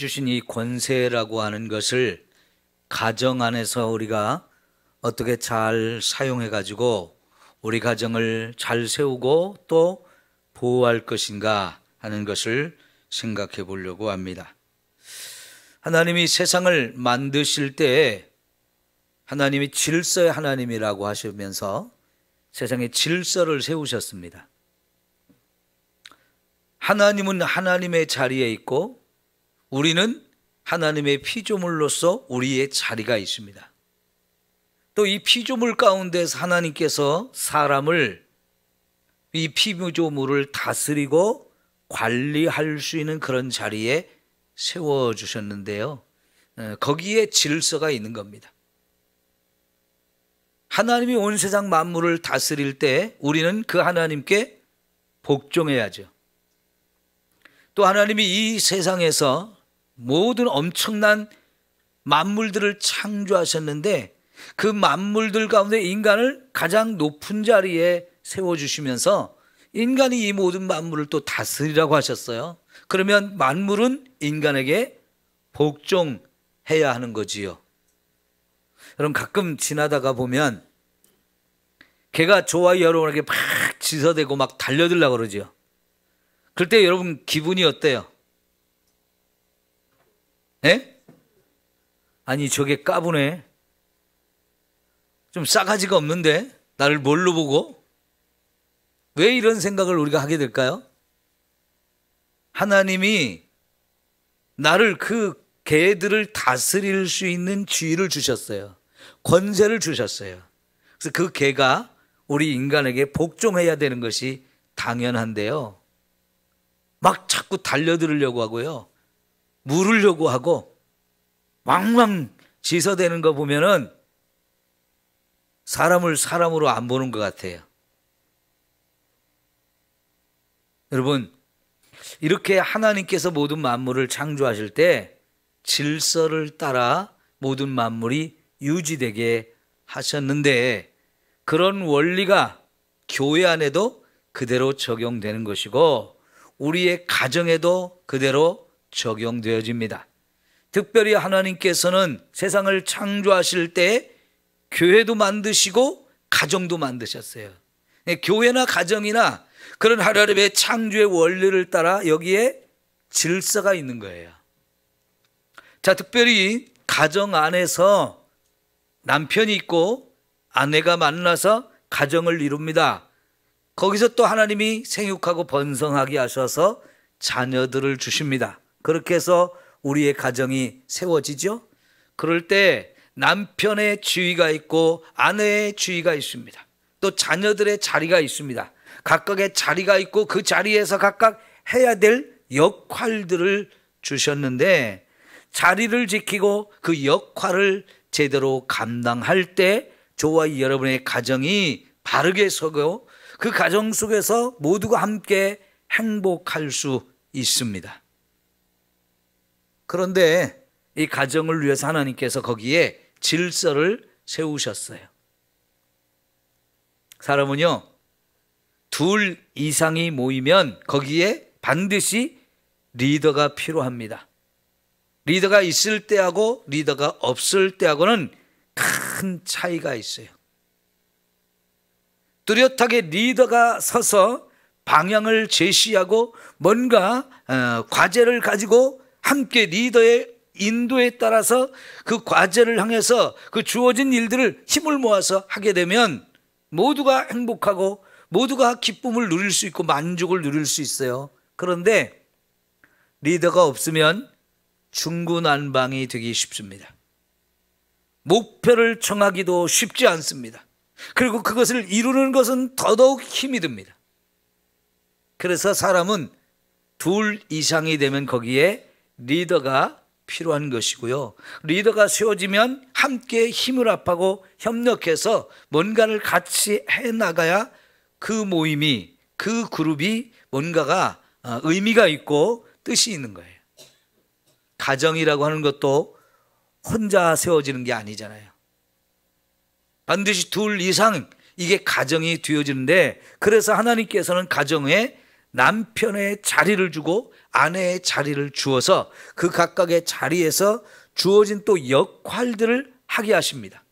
주신 이 권세라고 하는 것을 가정 안에서 우리가 어떻게 잘 사용해 가지고 우리 가정을 잘 세우고 또 보호할 것인가 하는 것을 생각해 보려고 합니다. 하나님이 세상을 만드실 때 하나님이 질서의 하나님이라고 하시면서 세상에 질서를 세우셨습니다. 하나님은 하나님의 자리에 있고 우리는 하나님의 피조물로서 우리의 자리가 있습니다. 또 이 피조물 가운데서 하나님께서 사람을 이 피조물을 다스리고 관리할 수 있는 그런 자리에 세워주셨는데요. 거기에 질서가 있는 겁니다. 하나님이 온 세상 만물을 다스릴 때 우리는 그 하나님께 복종해야죠. 또 하나님이 이 세상에서 모든 엄청난 만물들을 창조하셨는데 그 만물들 가운데 인간을 가장 높은 자리에 세워주시면서 인간이 이 모든 만물을 또 다스리라고 하셨어요. 그러면 만물은 인간에게 복종해야 하는 거지요. 여러분 가끔 지나다가 보면 개가 저와 여러분에게 막 지서대고 막 달려들려고 그러죠. 그럴 때 여러분 기분이 어때요? 예? 아니 저게 까부네. 좀 싸가지가 없는데 나를 뭘로 보고? 왜 이런 생각을 우리가 하게 될까요? 하나님이 나를 그 개들을 다스릴 수 있는 지위를 주셨어요. 권세를 주셨어요. 그래서 그 개가 우리 인간에게 복종해야 되는 것이 당연한데요. 막 자꾸 달려들으려고 하고요. 물으려고 하고 왕왕 지서대는 거 보면은 사람을 사람으로 안 보는 것 같아요. 여러분, 이렇게 하나님께서 모든 만물을 창조하실 때 질서를 따라 모든 만물이 유지되게 하셨는데 그런 원리가 교회 안에도 그대로 적용되는 것이고 우리의 가정에도 그대로 적용되어집니다. 특별히 하나님께서는 세상을 창조하실 때 교회도 만드시고 가정도 만드셨어요. 교회나 가정이나 그런 하나님의 창조의 원리를 따라 여기에 질서가 있는 거예요. 자, 특별히 가정 안에서 남편이 있고 아내가 만나서 가정을 이룹니다. 거기서 또 하나님이 생육하고 번성하게 하셔서 자녀들을 주십니다. 그렇게 해서 우리의 가정이 세워지죠. 그럴 때 남편의 지위가 있고 아내의 지위가 있습니다. 또 자녀들의 자리가 있습니다. 각각의 자리가 있고 그 자리에서 각각 해야 될 역할들을 주셨는데 자리를 지키고 그 역할을 제대로 감당할 때 저와 여러분의 가정이 바르게 서고 그 가정 속에서 모두가 함께 행복할 수 있습니다. 그런데 이 가정을 위해서 하나님께서 거기에 질서를 세우셨어요. 사람은요, 둘 이상이 모이면 거기에 반드시 리더가 필요합니다. 리더가 있을 때하고 리더가 없을 때하고는 큰 차이가 있어요. 뚜렷하게 리더가 서서 방향을 제시하고 뭔가 과제를 가지고 함께 리더의 인도에 따라서 그 과제를 향해서 그 주어진 일들을 힘을 모아서 하게 되면 모두가 행복하고 모두가 기쁨을 누릴 수 있고 만족을 누릴 수 있어요. 그런데 리더가 없으면 중구난방이 되기 쉽습니다. 목표를 정하기도 쉽지 않습니다. 그리고 그것을 이루는 것은 더더욱 힘이 듭니다. 그래서 사람은 둘 이상이 되면 거기에 리더가 필요한 것이고요. 리더가 세워지면 함께 힘을 합하고 협력해서 뭔가를 같이 해나가야 그 모임이, 그 그룹이 뭔가가 의미가 있고 뜻이 있는 거예요. 가정이라고 하는 것도 혼자 세워지는 게 아니잖아요. 반드시 둘 이상 이게 가정이 되어지는데 그래서 하나님께서는 가정에 남편의 자리를 주고 아내의 자리를 주어서 그 각각의 자리에서 주어진 또 역할들을 하게 하십니다.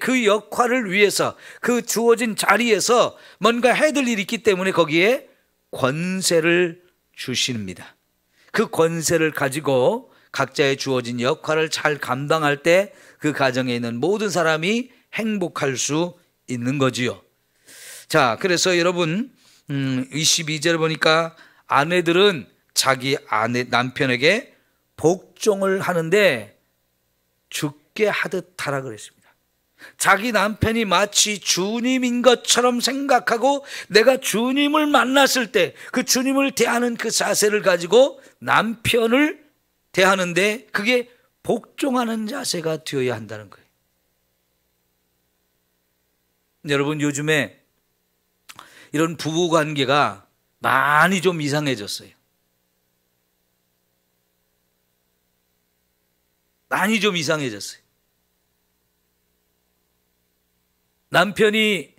그 역할을 위해서 그 주어진 자리에서 뭔가 해야 될 일이 있기 때문에 거기에 권세를 주십니다. 그 권세를 가지고 각자의 주어진 역할을 잘 감당할 때 그 가정에 있는 모든 사람이 행복할 수 있는 거지요. 자, 그래서 여러분 22절을 보니까 아내들은 자기 남편에게 복종을 하는데 죽게 하듯 하라 그랬습니다. 자기 남편이 마치 주님인 것처럼 생각하고 내가 주님을 만났을 때 그 주님을 대하는 그 자세를 가지고 남편을 대하는데 그게 복종하는 자세가 되어야 한다는 거예요. 여러분, 요즘에 이런 부부관계가 많이 좀 이상해졌어요. 많이 좀 이상해졌어요. 남편이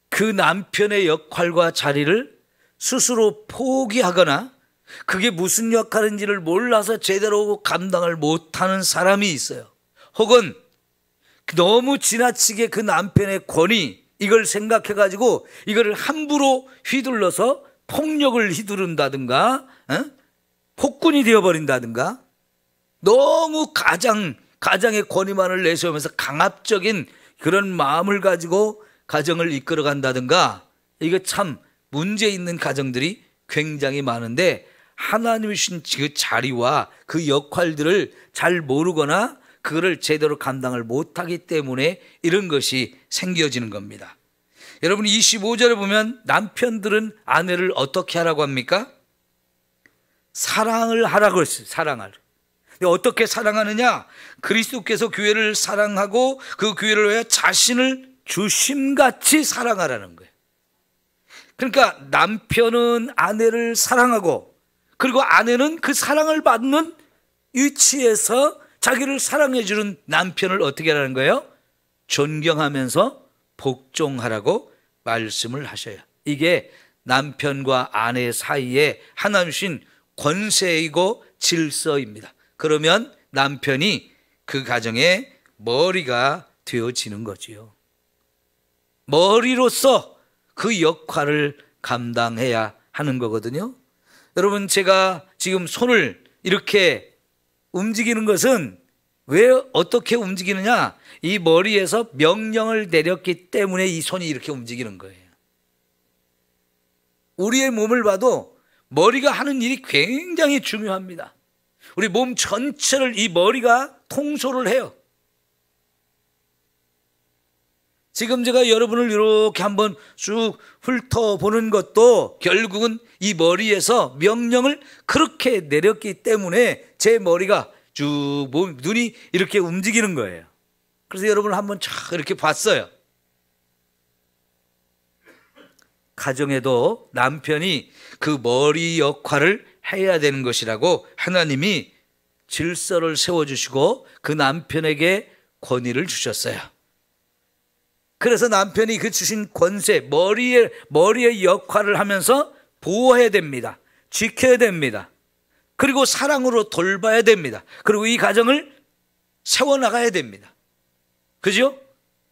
그 남편의 역할과 자리를 스스로 포기하거나 그게 무슨 역할인지를 몰라서 제대로 감당을 못하는 사람이 있어요. 혹은 너무 지나치게 그 남편의 권위, 이걸 생각해가지고 이거를 함부로 휘둘러서 폭력을 휘두른다든가 폭군이 되어버린다든가 너무 가장의 권위만을 내세우면서 강압적인 그런 마음을 가지고 가정을 이끌어 간다든가, 이거 참 문제 있는 가정들이 굉장히 많은데 하나님이 주신 그 자리와 그 역할들을 잘 모르거나 그거를 제대로 감당을 못하기 때문에 이런 것이 생겨지는 겁니다. 여러분, 25절에 보면 남편들은 아내를 어떻게 하라고 합니까? 사랑을 하라고 했어요. 사랑을. 어떻게 사랑하느냐? 그리스도께서 교회를 사랑하고 그 교회를 위해 자신을 주심같이 사랑하라는 거예요. 그러니까 남편은 아내를 사랑하고, 그리고 아내는 그 사랑을 받는 위치에서 자기를 사랑해 주는 남편을 어떻게 하라는 거예요? 존경하면서 복종하라고 말씀을 하셔요. 이게 남편과 아내 사이에 하나님 주신 권세이고 질서입니다. 그러면 남편이 그 가정의 머리가 되어지는 거지요. 머리로서 그 역할을 감당해야 하는 거거든요. 여러분, 제가 지금 손을 이렇게 움직이는 것은 왜 어떻게 움직이느냐? 이 머리에서 명령을 내렸기 때문에 이 손이 이렇게 움직이는 거예요. 우리의 몸을 봐도 머리가 하는 일이 굉장히 중요합니다. 우리 몸 전체를 이 머리가 통솔을 해요. 지금 제가 여러분을 이렇게 한번 쭉 훑어보는 것도 결국은 이 머리에서 명령을 그렇게 내렸기 때문에 제 머리가 쭉 눈이 이렇게 움직이는 거예요. 그래서 여러분을 한번 쫙 이렇게 봤어요. 가정에도 남편이 그 머리 역할을 해야 되는 것이라고 하나님이 질서를 세워주시고 그 남편에게 권위를 주셨어요. 그래서 남편이 그 주신 권세, 머리의 역할을 하면서 보호해야 됩니다. 지켜야 됩니다. 그리고 사랑으로 돌봐야 됩니다. 그리고 이 가정을 세워나가야 됩니다. 그죠?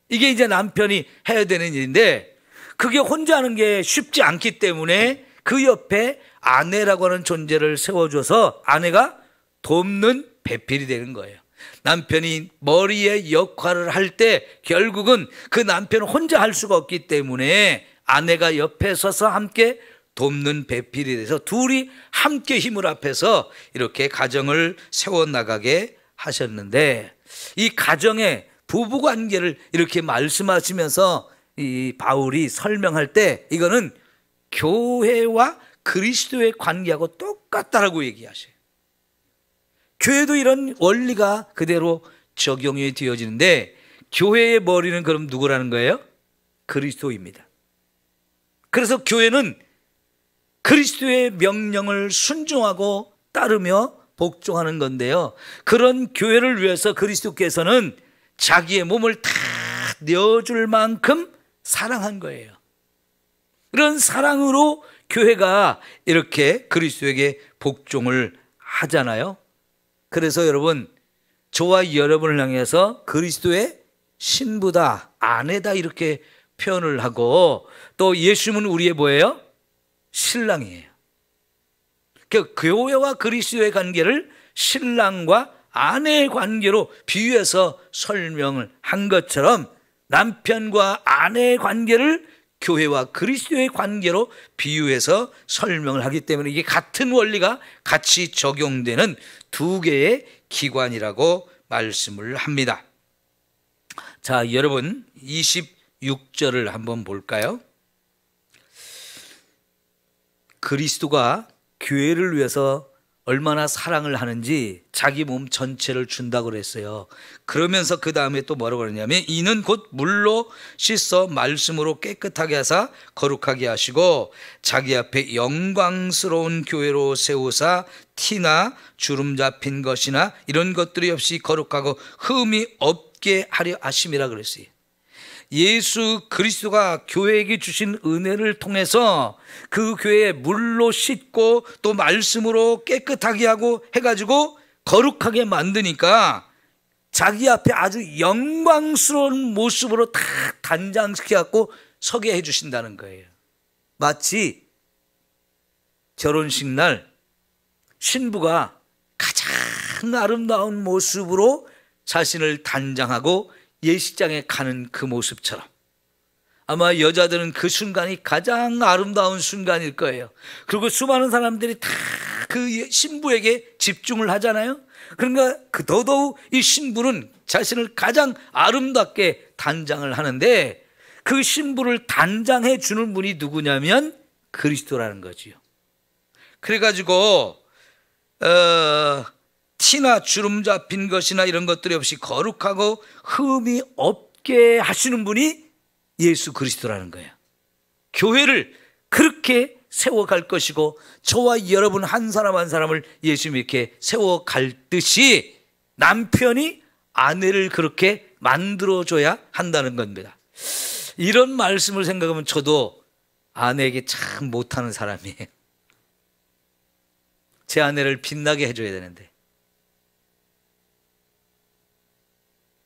이게 이제 남편이 해야 되는 일인데, 그게 혼자 하는 게 쉽지 않기 때문에 그 옆에 아내라고 하는 존재를 세워줘서 아내가 돕는 배필이 되는 거예요. 남편이 머리의 역할을 할 때 결국은 그 남편은 혼자 할 수가 없기 때문에 아내가 옆에 서서 함께 돕는 배필이 돼서 둘이 함께 힘을 합해서 이렇게 가정을 세워나가게 하셨는데, 이 가정의 부부관계를 이렇게 말씀하시면서 이 바울이 설명할 때 이거는 교회와 그리스도의 관계하고 똑같다라고 얘기하셔요. 교회도 이런 원리가 그대로 적용이 되어지는데, 교회의 머리는 그럼 누구라는 거예요? 그리스도입니다. 그래서 교회는 그리스도의 명령을 순종하고 따르며 복종하는 건데요, 그런 교회를 위해서 그리스도께서는 자기의 몸을 다 내어줄 만큼 사랑한 거예요. 이런 사랑으로 교회가 이렇게 그리스도에게 복종을 하잖아요. 그래서 여러분, 저와 여러분을 향해서 그리스도의 신부다, 아내다 이렇게 표현을 하고, 또 예수님은 우리의 뭐예요? 신랑이에요. 그 교회와 그리스도의 관계를 신랑과 아내의 관계로 비유해서 설명을 한 것처럼 남편과 아내의 관계를 교회와 그리스도의 관계로 비유해서 설명을 하기 때문에 이게 같은 원리가 같이 적용되는 두 개의 기관이라고 말씀을 합니다. 자, 여러분 26절을 한번 볼까요? 그리스도가 교회를 위해서 얼마나 사랑을 하는지 자기 몸 전체를 준다고 그랬어요. 그러면서 그 다음에 또 뭐라고 그러냐면, 이는 곧 물로 씻어 말씀으로 깨끗하게 하사 거룩하게 하시고 자기 앞에 영광스러운 교회로 세우사 티나 주름 잡힌 것이나 이런 것들이 없이 거룩하고 흠이 없게 하려 하심이라 그랬어요. 예수 그리스도가 교회에게 주신 은혜를 통해서 그 교회에 물로 씻고 또 말씀으로 깨끗하게 하고 해가지고 거룩하게 만드니까 자기 앞에 아주 영광스러운 모습으로 다 단장시켜갖고 서게 해주신다는 거예요. 마치 결혼식 날 신부가 가장 아름다운 모습으로 자신을 단장하고 예식장에 가는 그 모습처럼, 아마 여자들은 그 순간이 가장 아름다운 순간일 거예요. 그리고 수많은 사람들이 다 그 신부에게 집중을 하잖아요. 그러니까 더더욱 이 신부는 자신을 가장 아름답게 단장을 하는데, 그 신부를 단장해 주는 분이 누구냐면 그리스도라는 거지요. 그래가지고 티나 주름 잡힌 것이나 이런 것들이 없이 거룩하고 흠이 없게 하시는 분이 예수 그리스도라는 거예요. 교회를 그렇게 세워갈 것이고, 저와 여러분 한 사람 한 사람을 예수님이 이렇게 세워갈 듯이 남편이 아내를 그렇게 만들어줘야 한다는 겁니다. 이런 말씀을 생각하면 저도 아내에게 참 못하는 사람이에요. 제 아내를 빛나게 해줘야 되는데,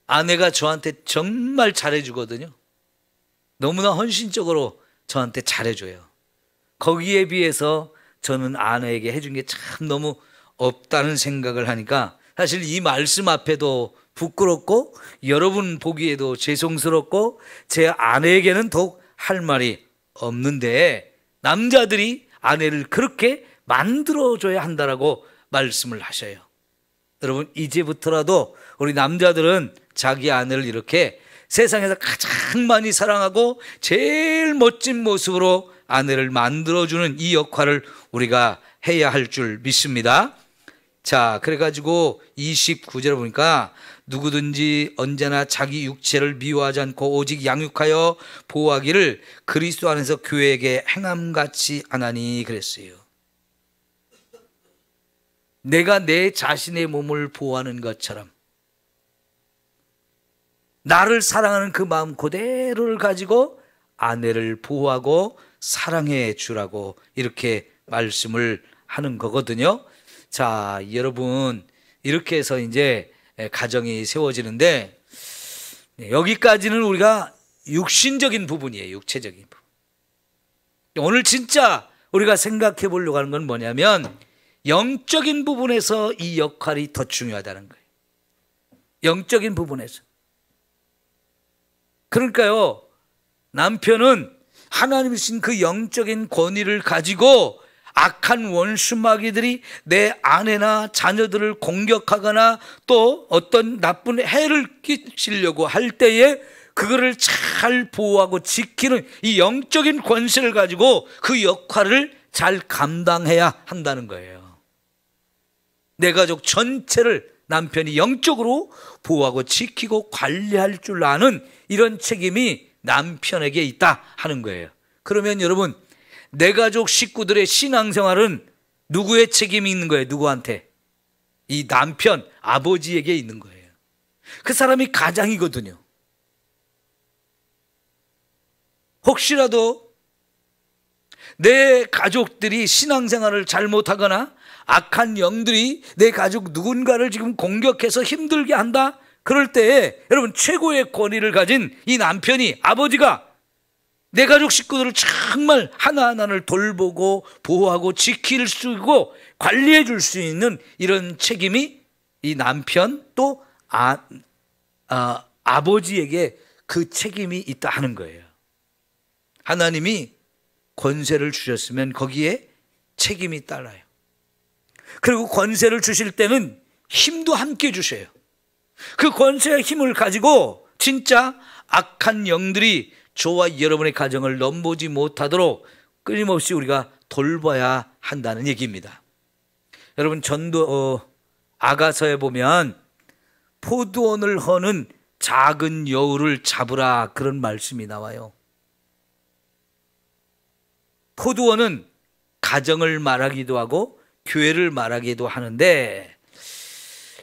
아내가 저한테 정말 잘해주거든요. 너무나 헌신적으로 저한테 잘해줘요. 거기에 비해서 저는 아내에게 해준 게 참 너무 없다는 생각을 하니까 사실 이 말씀 앞에도 부끄럽고 여러분 보기에도 죄송스럽고 제 아내에게는 더욱 할 말이 없는데, 남자들이 아내를 그렇게 만들어줘야 한다라고 말씀을 하셔요. 여러분, 이제부터라도 우리 남자들은 자기 아내를 이렇게 세상에서 가장 많이 사랑하고 제일 멋진 모습으로 아내를 만들어주는 이 역할을 우리가 해야 할 줄 믿습니다. 자, 그래가지고 29절에 보니까 누구든지 언제나 자기 육체를 미워하지 않고 오직 양육하여 보호하기를 그리스도 안에서 교회에게 행함같이 하나니 그랬어요. 내가 내 자신의 몸을 보호하는 것처럼 나를 사랑하는 그 마음 그대로를 가지고 아내를 보호하고 사랑해 주라고 이렇게 말씀을 하는 거거든요. 자, 여러분, 이렇게 해서 이제 가정이 세워지는데, 여기까지는 우리가 육신적인 부분이에요. 육체적인 부분. 오늘 진짜 우리가 생각해 보려고 하는 건 뭐냐면, 영적인 부분에서 이 역할이 더 중요하다는 거예요. 영적인 부분에서. 그러니까요, 남편은 하나님이 주신 그 영적인 권위를 가지고 악한 원수 마귀들이 내 아내나 자녀들을 공격하거나 또 어떤 나쁜 해를 끼치려고 할 때에 그거를 잘 보호하고 지키는 이 영적인 권세를 가지고 그 역할을 잘 감당해야 한다는 거예요. 내 가족 전체를 남편이 영적으로 보호하고 지키고 관리할 줄 아는 이런 책임이 남편에게 있다 하는 거예요. 그러면 여러분, 내 가족 식구들의 신앙생활은 누구의 책임이 있는 거예요? 누구한테? 이 남편, 아버지에게 있는 거예요. 그 사람이 가장이거든요. 혹시라도 내 가족들이 신앙생활을 잘못하거나 악한 영들이 내 가족 누군가를 지금 공격해서 힘들게 한다. 그럴 때에 여러분, 최고의 권위를 가진 이 남편이, 아버지가 내 가족 식구들을 정말 하나하나를 돌보고 보호하고 지킬 수 있고 관리해 줄 수 있는 이런 책임이 이 남편 또 아버지에게 그 책임이 있다 하는 거예요. 하나님이 권세를 주셨으면 거기에 책임이 따라요. 그리고 권세를 주실 때는 힘도 함께 주셔요. 그 권세의 힘을 가지고 진짜 악한 영들이 저와 여러분의 가정을 넘보지 못하도록 끊임없이 우리가 돌봐야 한다는 얘기입니다. 여러분, 전도 아가서에 보면 포도원을 허는 작은 여우를 잡으라, 그런 말씀이 나와요. 포도원은 가정을 말하기도 하고 교회를 말하기도 하는데,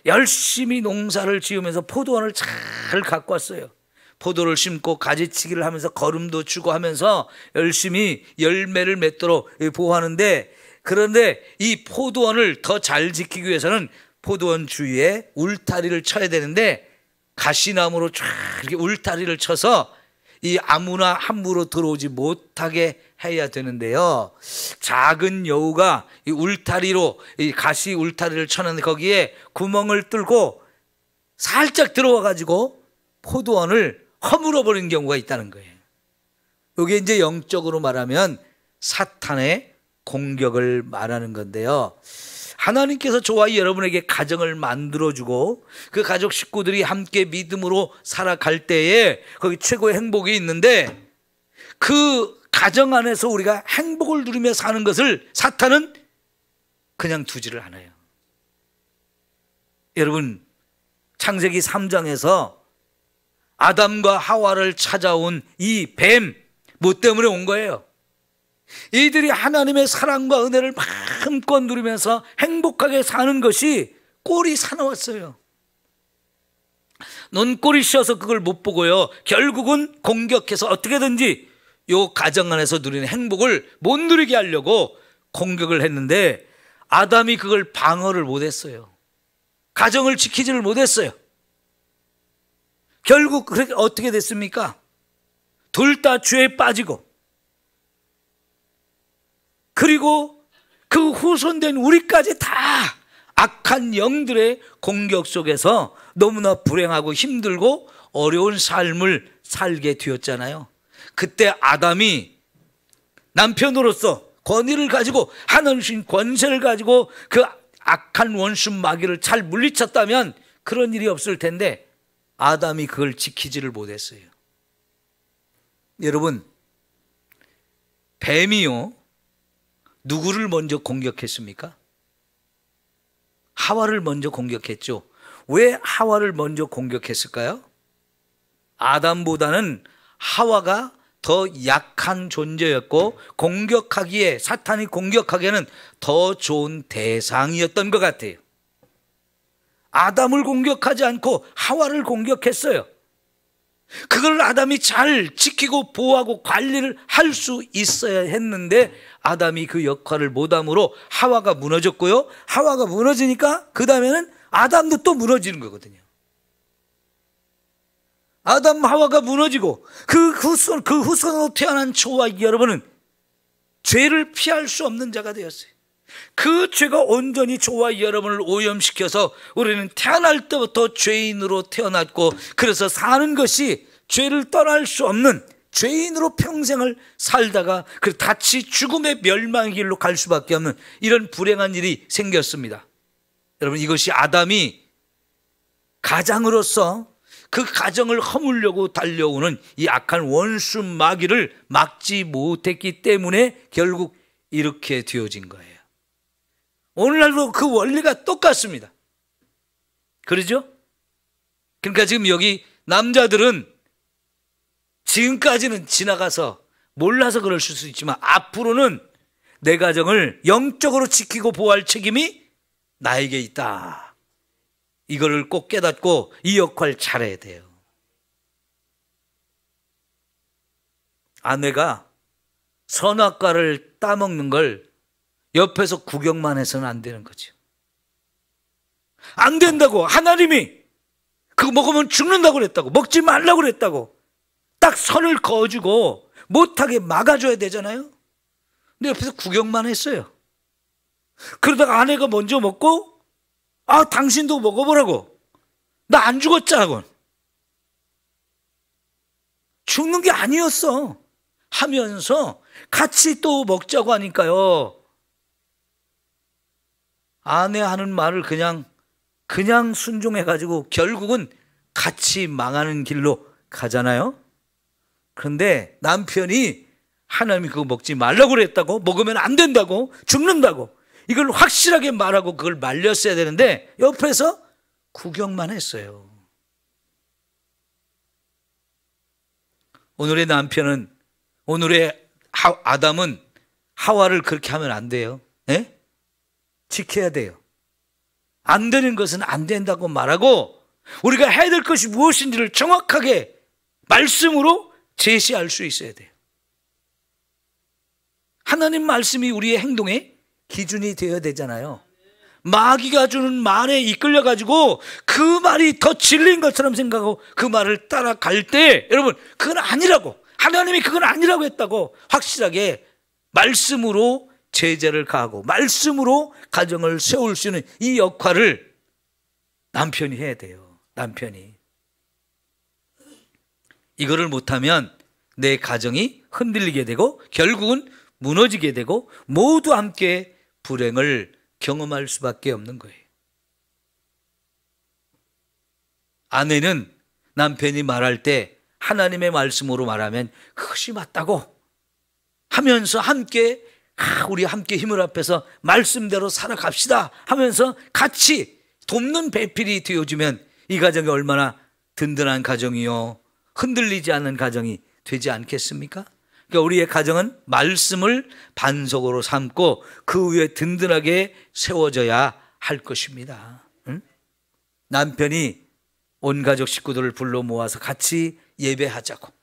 열심히 농사를 지으면서 포도원을 잘 갖고 왔어요. 포도를 심고 가지치기를 하면서 거름도 주고 하면서 열심히 열매를 맺도록 보호하는데, 그런데 이 포도원을 더 잘 지키기 위해서는 포도원 주위에 울타리를 쳐야 되는데, 가시나무로 쫙 이렇게 울타리를 쳐서 이 아무나 함부로 들어오지 못하게 해야 되는데요, 작은 여우가 이 울타리로, 이 가시 울타리를 쳤는데 거기에 구멍을 뚫고 살짝 들어와 가지고 포도원을 허물어 버리는 경우가 있다는 거예요. 이게 이제 영적으로 말하면 사탄의 공격을 말하는 건데요, 하나님께서 저와 여러분에게 가정을 만들어주고 그 가족 식구들이 함께 믿음으로 살아갈 때에 거기 최고의 행복이 있는데, 그 가정 안에서 우리가 행복을 누리며 사는 것을 사탄은 그냥 두지를 않아요. 여러분, 창세기 3장에서 아담과 하와를 찾아온 이 뱀, 뭐 때문에 온 거예요? 이들이 하나님의 사랑과 은혜를 마음껏 누리면서 행복하게 사는 것이 꼴이 사나웠어요. 눈꼴이 씌어서 그걸 못 보고요, 결국은 공격해서 어떻게든지 요 가정 안에서 누리는 행복을 못 누리게 하려고 공격을 했는데, 아담이 그걸 방어를 못했어요. 가정을 지키지를 못했어요. 결국 그렇게 어떻게 됐습니까? 둘 다 죄에 빠지고, 그리고 그 후손된 우리까지 다 악한 영들의 공격 속에서 너무나 불행하고 힘들고 어려운 삶을 살게 되었잖아요. 그때 아담이 남편으로서 권위를 가지고, 하나님 주신 권세를 가지고 그 악한 원수 마귀를 잘 물리쳤다면 그런 일이 없을 텐데, 아담이 그걸 지키지를 못했어요. 여러분, 뱀이요, 누구를 먼저 공격했습니까? 하와를 먼저 공격했죠. 왜 하와를 먼저 공격했을까요? 아담보다는 하와가 더 약한 존재였고, 공격하기에, 사탄이 공격하기에는 더 좋은 대상이었던 것 같아요. 아담을 공격하지 않고 하와를 공격했어요. 그걸 아담이 잘 지키고 보호하고 관리를 할 수 있어야 했는데, 아담이 그 역할을 못함으로 하와가 무너졌고요, 하와가 무너지니까 그 다음에는 아담도 또 무너지는 거거든요. 아담 하와가 무너지고 그 후손으로 태어난 저와 여러분은 죄를 피할 수 없는 자가 되었어요. 그 죄가 온전히 저와 여러분을 오염시켜서 우리는 태어날 때부터 죄인으로 태어났고, 그래서 사는 것이 죄를 떠날 수 없는 죄인으로 평생을 살다가 그 다치 죽음의 멸망의 길로 갈 수밖에 없는 이런 불행한 일이 생겼습니다. 여러분, 이것이 아담이 가장으로서 그 가정을 허물려고 달려오는 이 악한 원수 마귀를 막지 못했기 때문에 결국 이렇게 되어진 거예요. 오늘날도 그 원리가 똑같습니다. 그러죠? 그러니까 지금 여기 남자들은 지금까지는 지나가서 몰라서 그럴 수 있지만, 앞으로는 내 가정을 영적으로 지키고 보호할 책임이 나에게 있다. 이거를 꼭 깨닫고 이 역할 잘해야 돼요. 아내가 선악과를 따먹는 걸 옆에서 구경만 해서는 안 되는 거죠. 안 된다고. 하나님이 그거 먹으면 죽는다고 그랬다고, 먹지 말라고 그랬다고 딱 선을 그어주고 못하게 막아줘야 되잖아요. 근데 옆에서 구경만 했어요. 그러다가 아내가 먼저 먹고, 아, 당신도 먹어보라고, 나 안 죽었자고, 죽는 게 아니었어 하면서 같이 또 먹자고 하니까요, 아내 하는 말을 그냥 순종해가지고 결국은 같이 망하는 길로 가잖아요. 그런데 남편이 하나님이 그거 먹지 말라고 그랬다고, 먹으면 안 된다고, 죽는다고, 이걸 확실하게 말하고 그걸 말렸어야 되는데 옆에서 구경만 했어요. 오늘의 남편은, 오늘의 아담은 하와를 그렇게 하면 안 돼요. 네? 지켜야 돼요. 안 되는 것은 안 된다고 말하고 우리가 해야 될 것이 무엇인지를 정확하게 말씀으로 제시할 수 있어야 돼요. 하나님 말씀이 우리의 행동의 기준이 되어야 되잖아요. 마귀가 주는 말에 이끌려가지고 그 말이 더 진리인 것처럼 생각하고 그 말을 따라갈 때, 여러분, 그건 아니라고, 하나님이 그건 아니라고 했다고 확실하게 말씀으로 제재를 가하고 말씀으로 가정을 세울 수 있는 이 역할을 남편이 해야 돼요. 남편이. 이거를 못하면 내 가정이 흔들리게 되고 결국은 무너지게 되고 모두 함께 불행을 경험할 수밖에 없는 거예요. 아내는 남편이 말할 때 하나님의 말씀으로 말하면 그것이 맞다고 하면서 함께, 우리 함께 힘을 합해서 말씀대로 살아갑시다 하면서 같이 돕는 배필이 되어주면 이 가정이 얼마나 든든한 가정이요, 흔들리지 않는 가정이 되지 않겠습니까? 그러니까 우리의 가정은 말씀을 반석으로 삼고 그 위에 든든하게 세워져야 할 것입니다. 응? 남편이 온 가족 식구들을 불러 모아서 같이 예배하자고,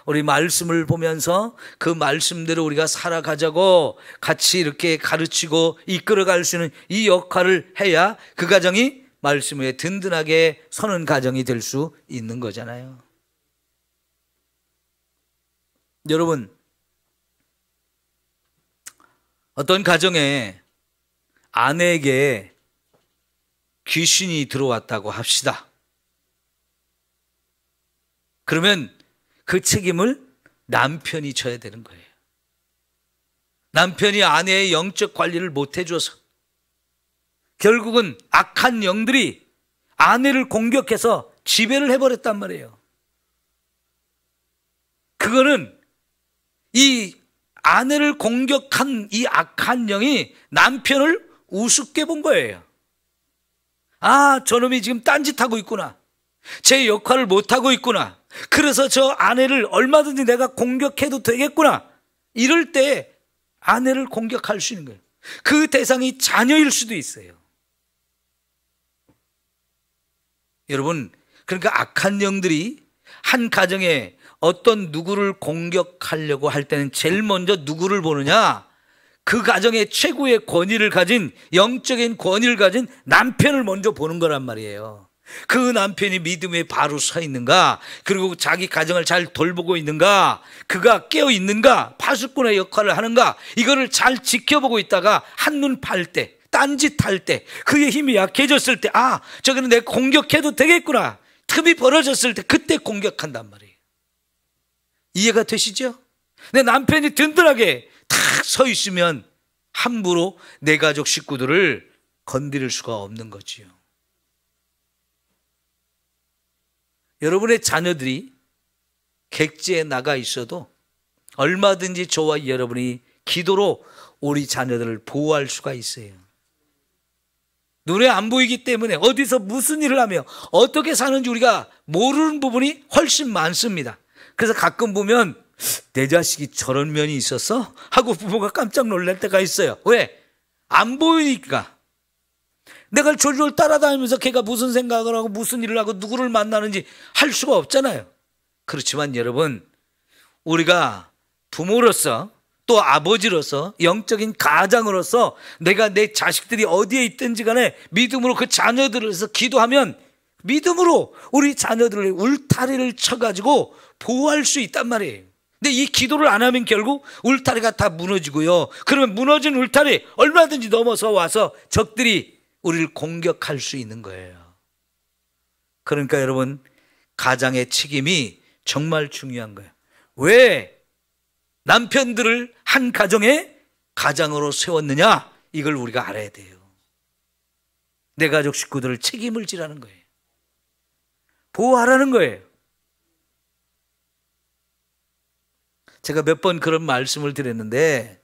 우리 말씀을 보면서 그 말씀대로 우리가 살아가자고 같이 이렇게 가르치고 이끌어갈 수 있는 이 역할을 해야 그 가정이 말씀 위에 든든하게 서는 가정이 될 수 있는 거잖아요. 여러분, 어떤 가정에 아내에게 귀신이 들어왔다고 합시다. 그러면 그 책임을 남편이 져야 되는 거예요. 남편이 아내의 영적 관리를 못 해줘서 결국은 악한 영들이 아내를 공격해서 지배를 해버렸단 말이에요. 그거는 이 아내를 공격한 이 악한 영이 남편을 우습게 본 거예요. 아, 저놈이 지금 딴짓하고 있구나, 제 역할을 못하고 있구나, 그래서 저 아내를 얼마든지 내가 공격해도 되겠구나, 이럴 때 아내를 공격할 수 있는 거예요. 그 대상이 자녀일 수도 있어요. 여러분, 그러니까 악한 영들이 한 가정에 어떤 누구를 공격하려고 할 때는 제일 먼저 누구를 보느냐? 그 가정의 최고의 권위를 가진, 영적인 권위를 가진 남편을 먼저 보는 거란 말이에요. 그 남편이 믿음에 바로 서 있는가, 그리고 자기 가정을 잘 돌보고 있는가, 그가 깨어 있는가, 파수꾼의 역할을 하는가, 이거를 잘 지켜보고 있다가 한눈 팔 때, 딴짓할 때, 그의 힘이 약해졌을 때, 아, 저기는 내가 공격해도 되겠구나, 틈이 벌어졌을 때 그때 공격한단 말이에요. 이해가 되시죠? 내 남편이 든든하게 탁 서 있으면 함부로 내 가족 식구들을 건드릴 수가 없는 거지요. 여러분의 자녀들이 객지에 나가 있어도 얼마든지 저와 여러분이 기도로 우리 자녀들을 보호할 수가 있어요. 눈에 안 보이기 때문에 어디서 무슨 일을 하며 어떻게 사는지 우리가 모르는 부분이 훨씬 많습니다. 그래서 가끔 보면 내 자식이 저런 면이 있었어? 하고 부모가 깜짝 놀랄 때가 있어요. 왜? 안 보이니까. 내가 졸졸 따라다니면서 걔가 무슨 생각을 하고 무슨 일을 하고 누구를 만나는지 할 수가 없잖아요. 그렇지만 여러분, 우리가 부모로서 또 아버지로서, 영적인 가장으로서 내가 내 자식들이 어디에 있든지 간에 믿음으로 그 자녀들을 위해서 기도하면 믿음으로 우리 자녀들을 울타리를 쳐가지고 보호할 수 있단 말이에요. 근데 이 기도를 안 하면 결국 울타리가 다 무너지고요. 그러면 무너진 울타리 얼마든지 넘어서 와서 적들이 우리를 공격할 수 있는 거예요. 그러니까 여러분, 가장의 책임이 정말 중요한 거예요. 왜 남편들을 한 가정의 가장으로 세웠느냐? 이걸 우리가 알아야 돼요. 내 가족 식구들을 책임을 지라는 거예요. 보호하라는 거예요. 제가 몇 번 그런 말씀을 드렸는데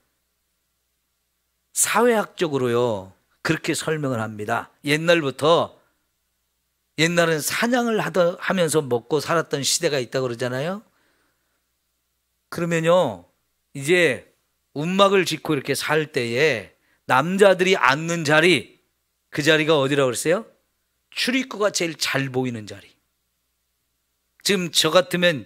사회학적으로요 그렇게 설명을 합니다. 옛날엔 사냥을 하면서 먹고 살았던 시대가 있다고 그러잖아요. 그러면요 이제 움막을 짓고 이렇게 살 때에 남자들이 앉는 자리, 그 자리가 어디라고 그랬어요? 출입구가 제일 잘 보이는 자리. 지금 저 같으면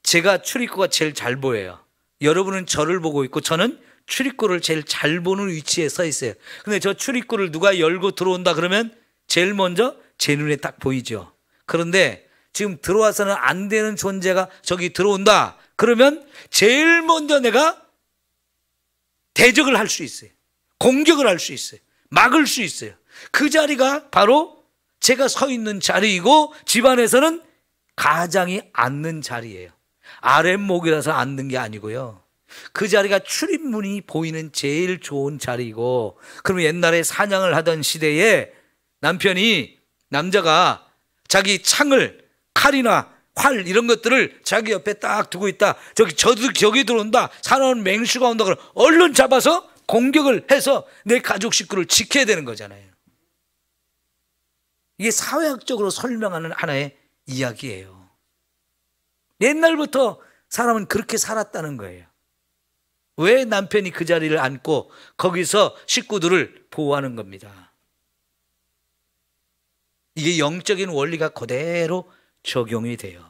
제가 출입구가 제일 잘 보여요. 여러분은 저를 보고 있고 저는 출입구를 제일 잘 보는 위치에 서 있어요. 근데 저 출입구를 누가 열고 들어온다 그러면 제일 먼저 제 눈에 딱 보이죠. 그런데 지금 들어와서는 안 되는 존재가 저기 들어온다 그러면 제일 먼저 내가 대적을 할 수 있어요. 공격을 할 수 있어요. 막을 수 있어요. 그 자리가 바로 제가 서 있는 자리이고 집안에서는 가장이 앉는 자리예요. 아랫목이라서 앉는 게 아니고요. 그 자리가 출입문이 보이는 제일 좋은 자리이고, 그러면 옛날에 사냥을 하던 시대에 남자가 자기 창을, 칼이나 활 이런 것들을 자기 옆에 딱 두고 있다. 저기 들어온다. 사나운 맹수가 온다. 그러면 얼른 잡아서 공격을 해서 내 가족 식구를 지켜야 되는 거잖아요. 이게 사회학적으로 설명하는 하나의 이야기예요. 옛날부터 사람은 그렇게 살았다는 거예요. 왜 남편이 그 자리를 앉고 거기서 식구들을 보호하는 겁니다. 이게 영적인 원리가 그대로 적용이 돼요.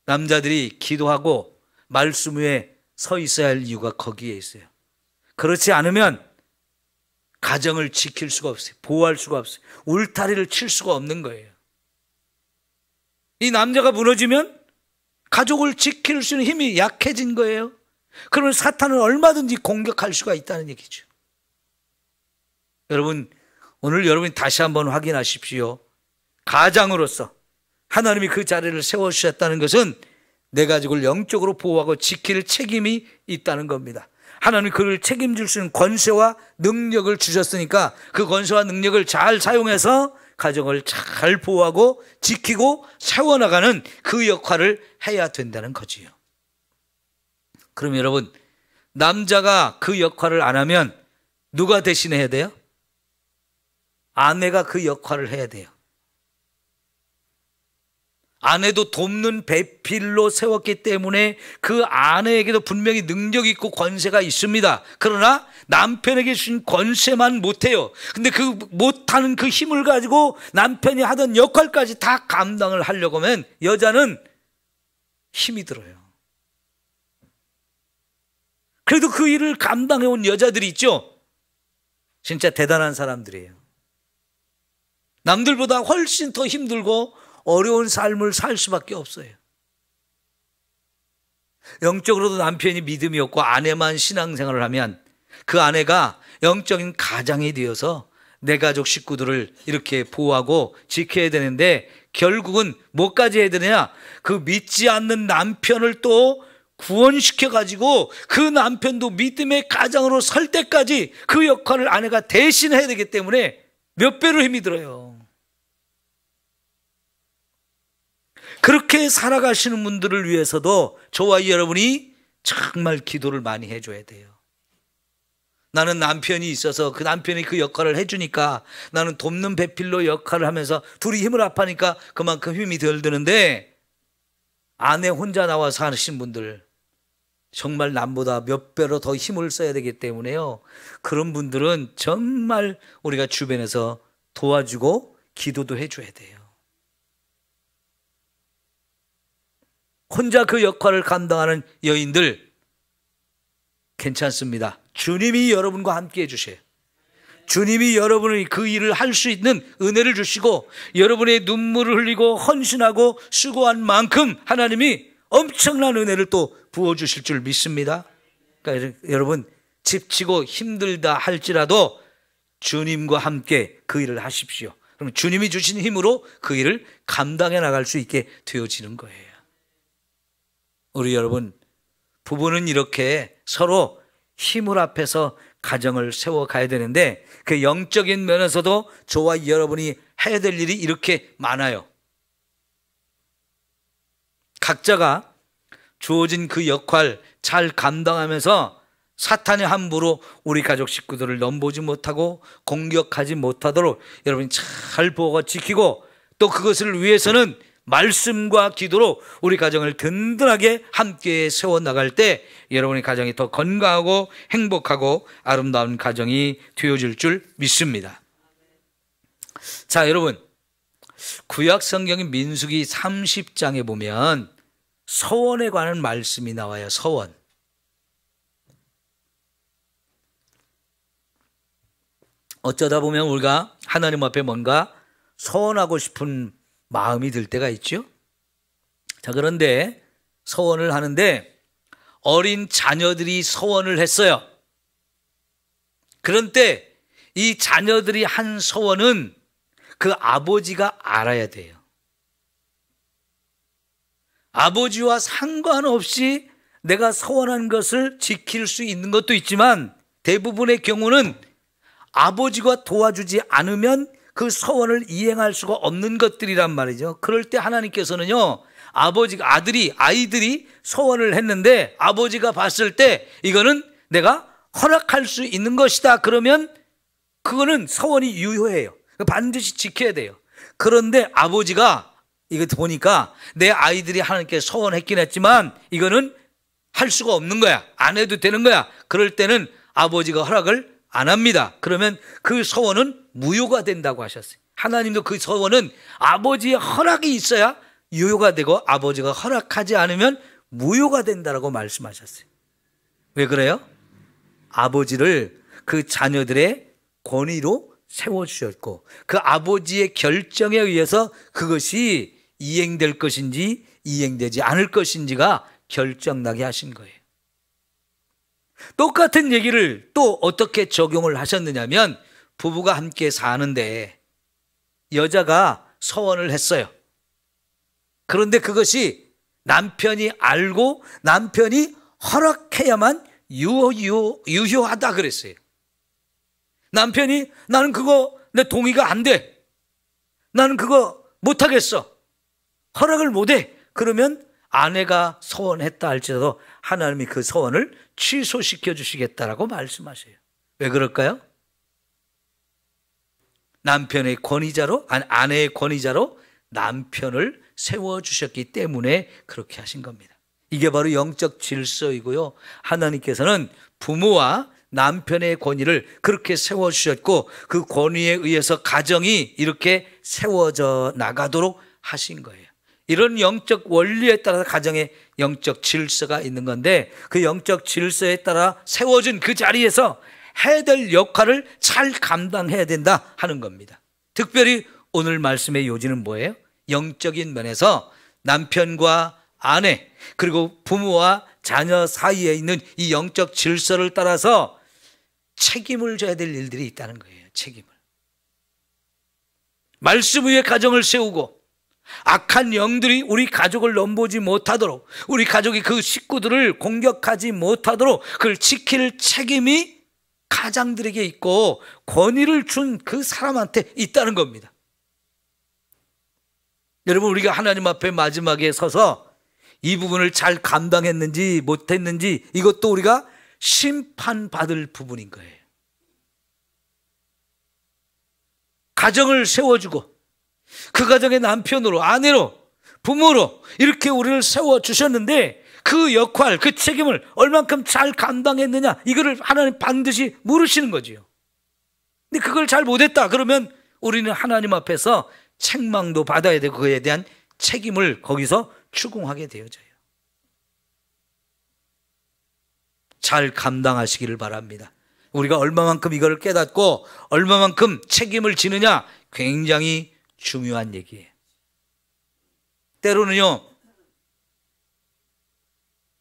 남자들이 기도하고 말씀 위에 서 있어야 할 이유가 거기에 있어요. 그렇지 않으면 가정을 지킬 수가 없어요. 보호할 수가 없어요. 울타리를 칠 수가 없는 거예요. 이 남자가 무너지면 가족을 지킬 수 있는 힘이 약해진 거예요. 그러면 사탄은 얼마든지 공격할 수가 있다는 얘기죠. 여러분, 오늘 여러분이 다시 한번 확인하십시오. 가장으로서 하나님이 그 자리를 세워주셨다는 것은 내 가족을 영적으로 보호하고 지킬 책임이 있다는 겁니다. 하나님이 그를 책임질 수 있는 권세와 능력을 주셨으니까 그 권세와 능력을 잘 사용해서 가정을 잘 보호하고 지키고 세워나가는 그 역할을 해야 된다는 거지요. 그럼 여러분, 남자가 그 역할을 안 하면 누가 대신해야 돼요? 아내가 그 역할을 해야 돼요. 아내도 돕는 배필로 세웠기 때문에 그 아내에게도 분명히 능력이 있고 권세가 있습니다. 그러나 남편에게 주신 권세만 못해요. 근데 그 못하는 그 힘을 가지고 남편이 하던 역할까지 다 감당을 하려고 하면 여자는 힘이 들어요. 그래도 그 일을 감당해온 여자들이 있죠. 진짜 대단한 사람들이에요. 남들보다 훨씬 더 힘들고 어려운 삶을 살 수밖에 없어요. 영적으로도 남편이 믿음이 없고 아내만 신앙생활을 하면 그 아내가 영적인 가장이 되어서 내 가족 식구들을 이렇게 보호하고 지켜야 되는데 결국은 뭐까지 해야 되느냐? 그 믿지 않는 남편을 또 구원시켜가지고 그 남편도 믿음의 가장으로 설 때까지 그 역할을 아내가 대신해야 되기 때문에 몇 배로 힘이 들어요. 그렇게 살아가시는 분들을 위해서도 저와 여러분이 정말 기도를 많이 해줘야 돼요. 나는 남편이 있어서 그 남편이 그 역할을 해주니까 나는 돕는 배필로 역할을 하면서 둘이 힘을 합하니까 그만큼 힘이 덜 드는데 아내 혼자 나와 사신 분들 정말 남보다 몇 배로 더 힘을 써야 되기 때문에요. 그런 분들은 정말 우리가 주변에서 도와주고 기도도 해줘야 돼요. 혼자 그 역할을 감당하는 여인들, 괜찮습니다. 주님이 여러분과 함께 해주세요. 주님이 여러분이 그 일을 할 수 있는 은혜를 주시고 여러분의 눈물을 흘리고 헌신하고 수고한 만큼 하나님이 엄청난 은혜를 또 부어주실 줄 믿습니다. 그러니까 여러분 지치고 힘들다 할지라도 주님과 함께 그 일을 하십시오. 그럼 주님이 주신 힘으로 그 일을 감당해 나갈 수 있게 되어지는 거예요. 우리 여러분 부부는 이렇게 서로 힘을 합해서 가정을 세워가야 되는데 그 영적인 면에서도 저와 여러분이 해야 될 일이 이렇게 많아요. 각자가 주어진 그 역할 잘 감당하면서 사탄이 함부로 우리 가족 식구들을 넘보지 못하고 공격하지 못하도록 여러분이 잘 보고 지키고 또 그것을 위해서는 말씀과 기도로 우리 가정을 든든하게 함께 세워나갈 때 여러분의 가정이 더 건강하고 행복하고 아름다운 가정이 되어질 줄 믿습니다. 자, 여러분 구약 성경인 민수기 30장에 보면 서원에 관한 말씀이 나와요. 서원. 어쩌다 보면 우리가 하나님 앞에 뭔가 서원하고 싶은 마음이 들 때가 있죠. 자, 그런데 서원을 하는데 어린 자녀들이 서원을 했어요. 그런 때 이 자녀들이 한 서원은 그 아버지가 알아야 돼요. 아버지와 상관없이 내가 서원한 것을 지킬 수 있는 것도 있지만 대부분의 경우는 아버지가 도와주지 않으면 그 서원을 이행할 수가 없는 것들이란 말이죠. 그럴 때 하나님께서는요, 아이들이 서원을 했는데 아버지가 봤을 때 이거는 내가 허락할 수 있는 것이다. 그러면 그거는 서원이 유효해요. 반드시 지켜야 돼요. 그런데 아버지가 이거 보니까 내 아이들이 하나님께 서원했긴 했지만 이거는 할 수가 없는 거야. 안 해도 되는 거야. 그럴 때는 아버지가 허락을 안 합니다. 그러면 그 서원은 무효가 된다고 하셨어요. 하나님도 그 서원은 아버지의 허락이 있어야 유효가 되고 아버지가 허락하지 않으면 무효가 된다고 말씀하셨어요. 왜 그래요? 아버지를 그 자녀들의 권위로 세워주셨고 그 아버지의 결정에 의해서 그것이 이행될 것인지 이행되지 않을 것인지가 결정나게 하신 거예요. 똑같은 얘기를 또 어떻게 적용을 하셨느냐면 부부가 함께 사는데 여자가 서원을 했어요. 그런데 그것이 남편이 알고 남편이 허락해야만 유효하다 그랬어요. 남편이 나는 그거 내 동의가 안 돼. 나는 그거 못하겠어. 허락을 못해. 그러면 아내가 서원했다 할지라도 하나님이 그 서원을 취소시켜 주시겠다라고 말씀하세요. 왜 그럴까요? 남편의 권위자로, 아내의 권위자로 남편을 세워주셨기 때문에 그렇게 하신 겁니다. 이게 바로 영적 질서이고요. 하나님께서는 부모와 남편의 권위를 그렇게 세워주셨고 그 권위에 의해서 가정이 이렇게 세워져 나가도록 하신 거예요. 이런 영적 원리에 따라서 가정의 영적 질서가 있는 건데 그 영적 질서에 따라 세워진 그 자리에서 해야 될 역할을 잘 감당해야 된다 하는 겁니다. 특별히 오늘 말씀의 요지는 뭐예요? 영적인 면에서 남편과 아내 그리고 부모와 자녀 사이에 있는 이 영적 질서를 따라서 책임을 져야 될 일들이 있다는 거예요. 책임을. 말씀 위에 가정을 세우고 악한 영들이 우리 가족을 넘보지 못하도록 우리 가족이 그 식구들을 공격하지 못하도록 그걸 지킬 책임이 가장들에게 있고 권위를 준 그 사람한테 있다는 겁니다. 여러분 우리가 하나님 앞에 마지막에 서서 이 부분을 잘 감당했는지 못했는지 이것도 우리가 심판받을 부분인 거예요. 가정을 세워주고 그 가정의 남편으로 아내로 부모로 이렇게 우리를 세워주셨는데 그 역할 그 책임을 얼만큼 잘 감당했느냐 이거를 하나님 반드시 물으시는 거지요. 근데 그걸 잘 못했다 그러면 우리는 하나님 앞에서 책망도 받아야 되고 그에 대한 책임을 거기서 추궁하게 되어져요. 잘 감당하시기를 바랍니다. 우리가 얼마만큼 이걸 깨닫고 얼마만큼 책임을 지느냐 굉장히 중요한 얘기예요. 때로는요,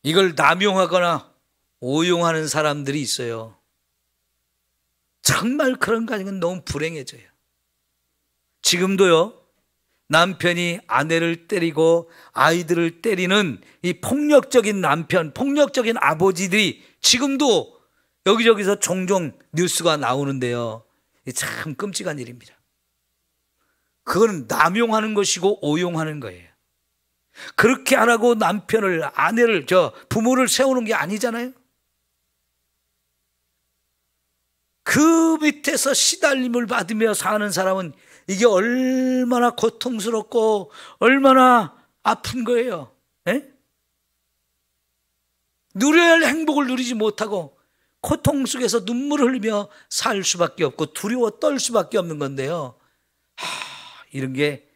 이걸 남용하거나 오용하는 사람들이 있어요. 정말 그런 가정은 너무 불행해져요. 지금도요, 남편이 아내를 때리고 아이들을 때리는 이 폭력적인 남편, 폭력적인 아버지들이 지금도 여기저기서 종종 뉴스가 나오는데요, 참 끔찍한 일입니다. 그건 남용하는 것이고 오용하는 거예요. 그렇게 안 하고 남편을, 아내를, 부모를 세우는 게 아니잖아요. 그 밑에서 시달림을 받으며 사는 사람은 이게 얼마나 고통스럽고 얼마나 아픈 거예요. 에? 누려야 할 행복을 누리지 못하고 고통 속에서 눈물을 흘리며 살 수밖에 없고 두려워 떨 수밖에 없는 건데요. 이런 게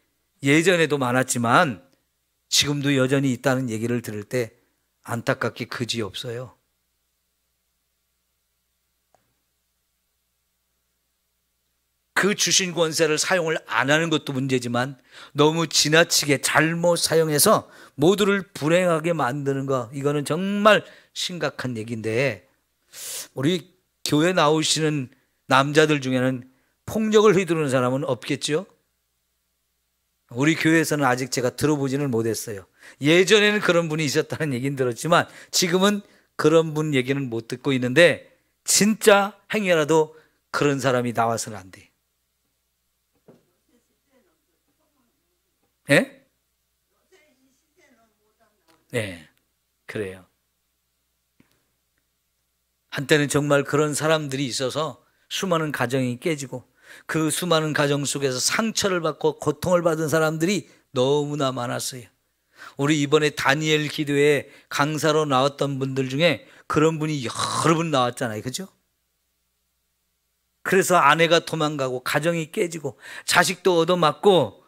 예전에도 많았지만 지금도 여전히 있다는 얘기를 들을 때 안타깝게 그지없어요. 그 주신 권세를 사용을 안 하는 것도 문제지만 너무 지나치게 잘못 사용해서 모두를 불행하게 만드는 거, 이거는 정말 심각한 얘기인데, 우리 교회 나오시는 남자들 중에는 폭력을 휘두르는 사람은 없겠죠? 우리 교회에서는 아직 제가 들어보지는 못했어요. 예전에는 그런 분이 있었다는 얘기는 들었지만 지금은 그런 분 얘기는 못 듣고 있는데, 진짜 행여라도 그런 사람이 나와서는 안 돼요. 예? 네, 그래요. 한때는 정말 그런 사람들이 있어서 수많은 가정이 깨지고 그 수많은 가정 속에서 상처를 받고 고통을 받은 사람들이 너무나 많았어요. 우리 이번에 다니엘 기도회 강사로 나왔던 분들 중에 그런 분이 여러 분 나왔잖아요. 그죠? 그래서 아내가 도망가고 가정이 깨지고 자식도 얻어맞고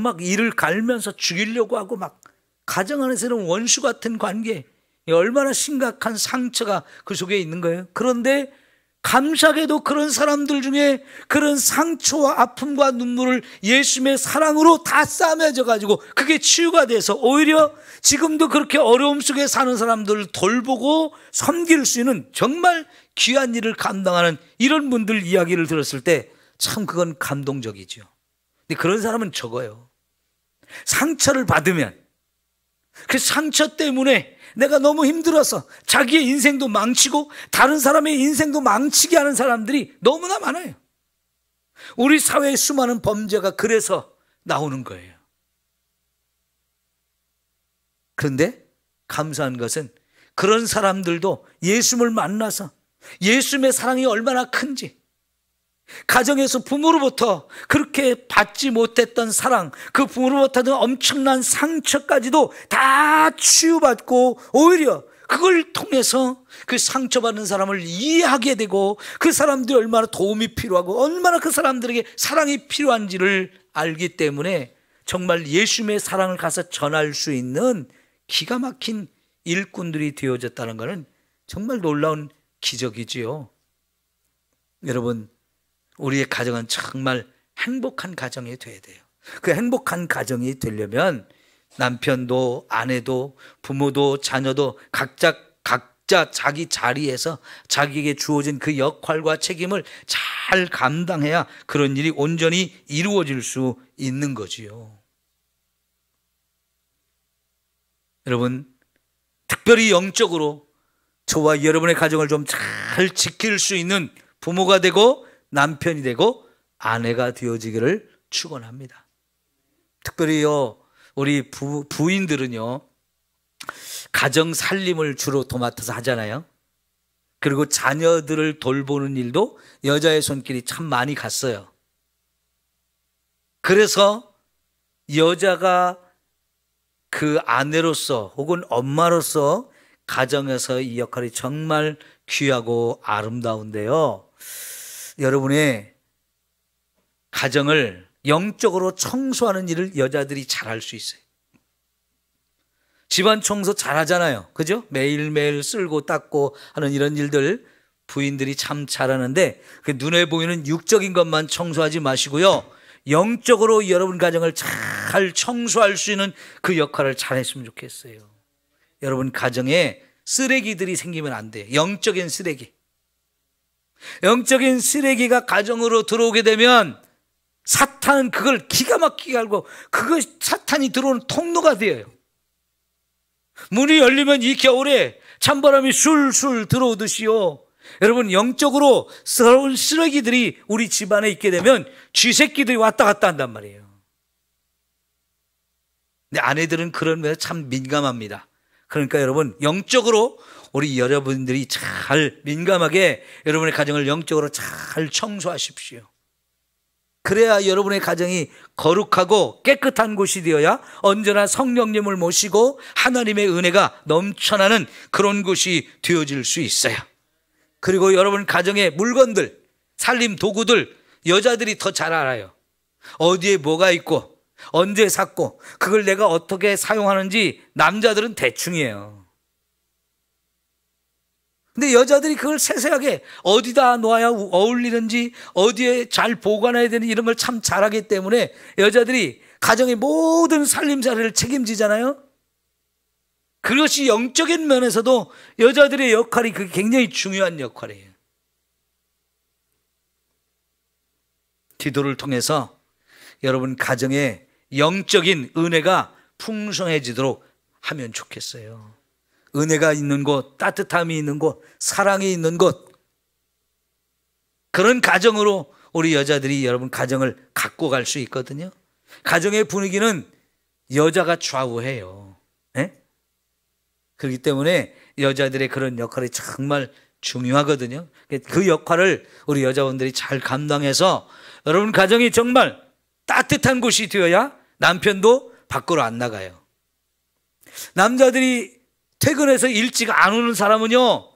막 이를 갈면서 죽이려고 하고 막 가정 안에서는 원수 같은 관계, 얼마나 심각한 상처가 그 속에 있는 거예요. 그런데 감사하게도 그런 사람들 중에 그런 상처와 아픔과 눈물을 예수님의 사랑으로 다 싸매져 가지고 그게 치유가 돼서 오히려 지금도 그렇게 어려움 속에 사는 사람들을 돌보고 섬길 수 있는 정말 귀한 일을 감당하는 이런 분들 이야기를 들었을 때 참 그건 감동적이죠. 근데 그런 사람은 적어요. 상처를 받으면 그 상처 때문에 내가 너무 힘들어서 자기의 인생도 망치고 다른 사람의 인생도 망치게 하는 사람들이 너무나 많아요. 우리 사회의 수많은 범죄가 그래서 나오는 거예요. 그런데 감사한 것은 그런 사람들도 예수님을 만나서 예수님의 사랑이 얼마나 큰지, 가정에서 부모로부터 그렇게 받지 못했던 사랑, 그 부모로부터 엄청난 상처까지도 다 치유받고 오히려 그걸 통해서 그 상처받는 사람을 이해하게 되고 그 사람들이 얼마나 도움이 필요하고 얼마나 그 사람들에게 사랑이 필요한지를 알기 때문에 정말 예수님의 사랑을 가서 전할 수 있는 기가 막힌 일꾼들이 되어졌다는 것은 정말 놀라운 기적이지요. 여러분, 우리의 가정은 정말 행복한 가정이 돼야 돼요. 그 행복한 가정이 되려면 남편도 아내도 부모도 자녀도 각자 자기 자리에서 자기에게 주어진 그 역할과 책임을 잘 감당해야 그런 일이 온전히 이루어질 수 있는 거지요. 여러분, 특별히 영적으로 저와 여러분의 가정을 좀 잘 지킬 수 있는 부모가 되고 남편이 되고 아내가 되어지기를 축원합니다. 특별히요, 우리 부인들은요, 가정 살림을 주로 도맡아서 하잖아요. 그리고 자녀들을 돌보는 일도 여자의 손길이 참 많이 갔어요. 그래서 여자가 그 아내로서 혹은 엄마로서 가정에서 이 역할이 정말 귀하고 아름다운데요, 여러분의 가정을 영적으로 청소하는 일을 여자들이 잘할 수 있어요. 집안 청소 잘하잖아요. 그죠? 매일매일 쓸고 닦고 하는 이런 일들 부인들이 참 잘하는데 그 눈에 보이는 육적인 것만 청소하지 마시고요. 영적으로 여러분 가정을 잘 청소할 수 있는 그 역할을 잘 했으면 좋겠어요. 여러분 가정에 쓰레기들이 생기면 안 돼요. 영적인 쓰레기. 영적인 쓰레기가 가정으로 들어오게 되면 사탄은 그걸 기가 막히게 알고 그것 사탄이 들어오는 통로가 되어요. 문이 열리면 이 겨울에 찬바람이 술술 들어오듯이요. 여러분 영적으로 서러운 쓰레기들이 우리 집안에 있게 되면 쥐새끼들이 왔다 갔다 한단 말이에요. 근데 아내들은 그런 면에 참 민감합니다. 그러니까 여러분 영적으로 우리 여러분들이 잘 민감하게 여러분의 가정을 영적으로 잘 청소하십시오. 그래야 여러분의 가정이 거룩하고 깨끗한 곳이 되어야 언제나 성령님을 모시고 하나님의 은혜가 넘쳐나는 그런 곳이 되어질 수 있어요. 그리고 여러분 가정의 물건들, 살림 도구들 여자들이 더 잘 알아요. 어디에 뭐가 있고 언제 샀고 그걸 내가 어떻게 사용하는지 남자들은 대충이에요. 근데 여자들이 그걸 세세하게 어디다 놓아야 어울리는지 어디에 잘 보관해야 되는 이런 걸 참 잘하기 때문에 여자들이 가정의 모든 살림살이를 책임지잖아요. 그것이 영적인 면에서도 여자들의 역할이 그게 굉장히 중요한 역할이에요. 기도를 통해서 여러분 가정에 영적인 은혜가 풍성해지도록 하면 좋겠어요. 은혜가 있는 곳, 따뜻함이 있는 곳, 사랑이 있는 곳, 그런 가정으로 우리 여자들이 여러분 가정을 갖고 갈 수 있거든요. 가정의 분위기는 여자가 좌우해요. 네? 그렇기 때문에 여자들의 그런 역할이 정말 중요하거든요. 그 역할을 우리 여자분들이 잘 감당해서 여러분 가정이 정말 따뜻한 곳이 되어야 남편도 밖으로 안 나가요. 남자들이 퇴근해서 일찍 안 오는 사람은요,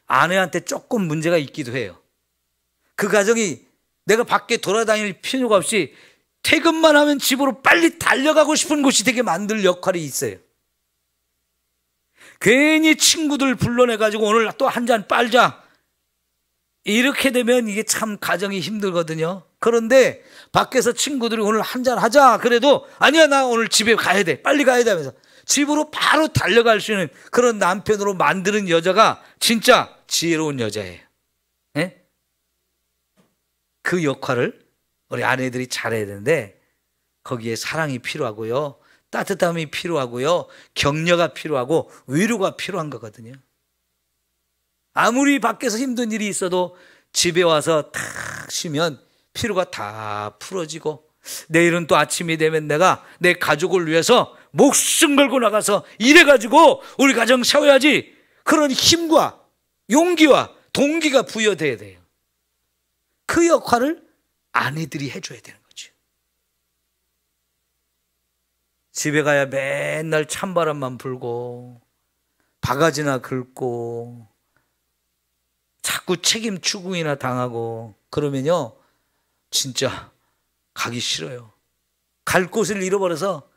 아내한테 조금 문제가 있기도 해요. 그 가정이 내가 밖에 돌아다닐 필요가 없이 퇴근만 하면 집으로 빨리 달려가고 싶은 곳이 되게 만들 역할이 있어요. 괜히 친구들 불러내가지고 오늘 또 한 잔 빨자. 이렇게 되면 이게 참 가정이 힘들거든요. 그런데 밖에서 친구들이 오늘 한 잔 하자. 그래도 아니야, 나 오늘 집에 가야 돼. 빨리 가야 돼 하면서 집으로 바로 달려갈 수 있는 그런 남편으로 만드는 여자가 진짜 지혜로운 여자예요. 네? 그 역할을 우리 아내들이 잘해야 되는데 거기에 사랑이 필요하고요. 따뜻함이 필요하고요. 격려가 필요하고 위로가 필요한 거거든요. 아무리 밖에서 힘든 일이 있어도 집에 와서 탁 쉬면 피로가 다 풀어지고 내일은 또 아침이 되면 내가 내 가족을 위해서 목숨 걸고 나가서 일해가지고 우리 가정 세워야지, 그런 힘과 용기와 동기가 부여돼야 돼요. 그 역할을 아내들이 해줘야 되는 거죠. 집에 가야 맨날 찬바람만 불고 바가지나 긁고 자꾸 책임 추궁이나 당하고 그러면요 진짜 가기 싫어요. 갈 곳을 잃어버려서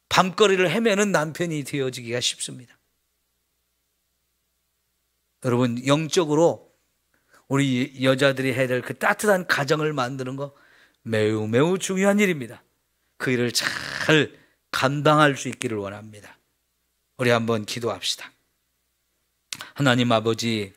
밤거리를 헤매는 남편이 되어지기가 쉽습니다. 여러분 영적으로 우리 여자들이 해야 될 그 따뜻한 가정을 만드는 거 매우 매우 중요한 일입니다. 그 일을 잘 감당할 수 있기를 원합니다. 우리 한번 기도합시다. 하나님 아버지,